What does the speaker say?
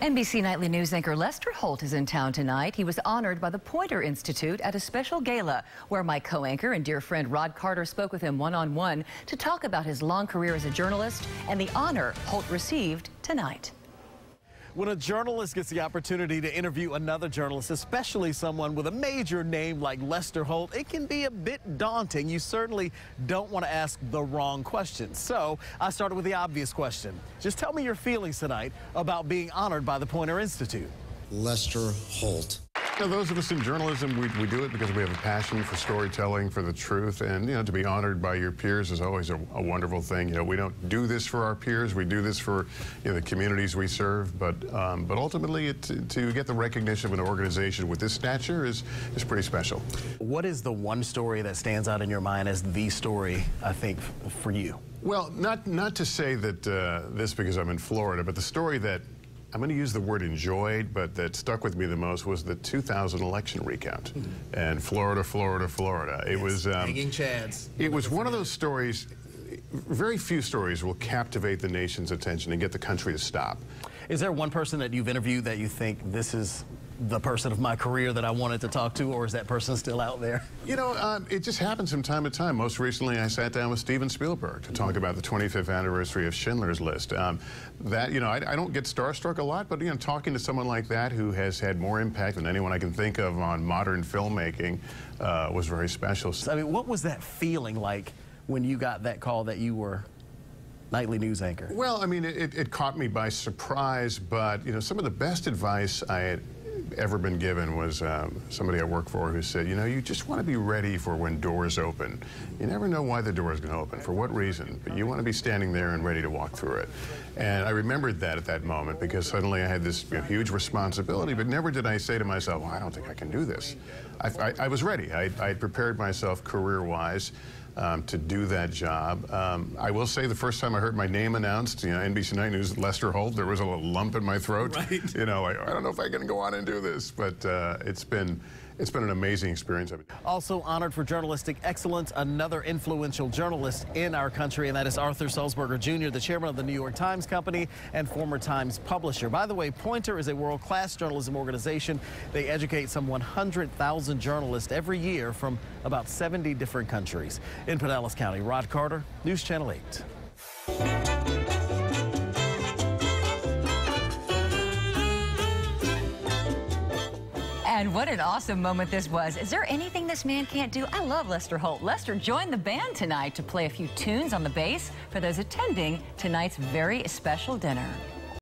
NBC Nightly News anchor Lester Holt is in town tonight. He was honored by the Poynter Institute at a special gala where my co-anchor and dear friend Rod Carter spoke with him one-on-one to talk about his long career as a journalist and the honor Holt received tonight. When a journalist gets the opportunity to interview another journalist, especially someone with a major name like Lester Holt, it can be a bit daunting. You certainly don't want to ask the wrong questions. So I started with the obvious question. Just tell me your feelings tonight about being honored by the Poynter Institute. Lester Holt. Those of us in journalism, we do it because we have a passion for storytelling, for the truth, and to be honored by your peers is always a wonderful thing. We don't do this for our peers; we do this for the communities we serve. But ultimately, to get the recognition of an organization with this stature is pretty special. What is the one story that stands out in your mind as the story, I think, for you? Well, not to say that this because I'm in Florida, but the story that I'm going to use the word enjoyed, but that stuck with me the most was the 2000 election recount. And Florida. It was hanging chads. It was one of those stories. Very few stories will captivate the nation's attention and get the country to stop. Is there one person that you've interviewed that you think this is the person of my career that I wanted to talk to, or is that person still out there? It just happens from time to time. Most recently, I sat down with Steven Spielberg to talk about the 25th anniversary of Schindler's List. I don't get starstruck a lot, but talking to someone like that who has had more impact than anyone I can think of on modern filmmaking was very special. I mean, what was that feeling like when you got that call that you were nightly news anchor? Well, I mean, it caught me by surprise, but some of the best advice I had ever been given was somebody I work for who said, you just want to be ready for when doors open. You never know why the door is going to open, for what reason, but you want to be standing there and ready to walk through it. And I remembered that at that moment because suddenly I had this huge responsibility, but never did I say to myself, well, I don't think I can do this. I was ready. I prepared myself career-wise to do that job. I will say the first time I heard my name announced, NBC Night News, Lester Holt, there was a little lump in my throat. Right. I don't know if I can go on and do this, but it's been an amazing experience. Also honored for journalistic excellence, another influential journalist in our country, and that is Arthur Sulzberger Jr., the chairman of the New York Times Company and former Times publisher. By the way, Poynter is a world-class journalism organization. They educate some 100,000 journalists every year from about 70 different countries. In Pinellas County, Rod Carter, News Channel 8. And what an awesome moment this was. Is there anything this man can't do? I love Lester Holt. Lester joined the band tonight to play a few tunes on the bass for those attending tonight's very special dinner.